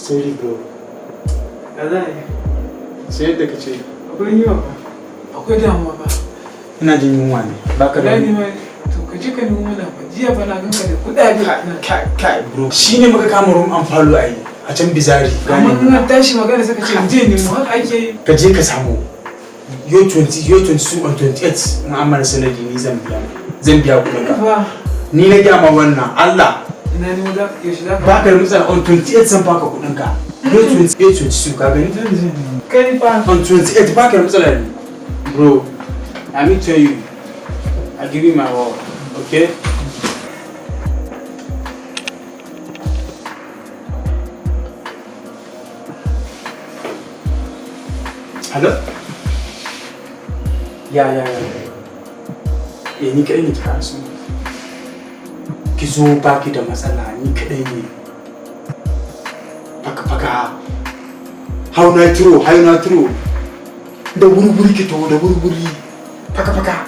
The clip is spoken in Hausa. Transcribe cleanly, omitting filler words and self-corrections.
Sorry bro. Ya za a yi? Sai yadda ka ce. Akwai yiwa ba. Akwai damuwa ba. Ina jin yunwa ne. Ba ka da wani. To ka je ka nemo mana ba. Jiya ba na ganka da kuɗaɗe. Kai bro. Shi ne muka kama rum an falo a yi. A can bizari. Amma in an tashi magana sai ka ce je nemo haka ake yi. Ka je ka samu. Yo 20, yo 22 on 28 in an mana sanadi ni zan biya kuɗin ka. Ni na gyama wannan Allah. Ina nemo da yaushe za ka ba ka da matsala on 28 zan baka kuɗin ka. Yo 28, 22 ka gani? Kai fa. On 28 ba ka da matsala ne. Bro, let me tell you, I give you my word, okay? Hello? Ya. Ni kaɗai ne kira su. Ki zo ba ki da matsala, ni kaɗai ne. Faka. Hau na turo. Da wuri-wuri ki to, da wuri-wuri. Faka.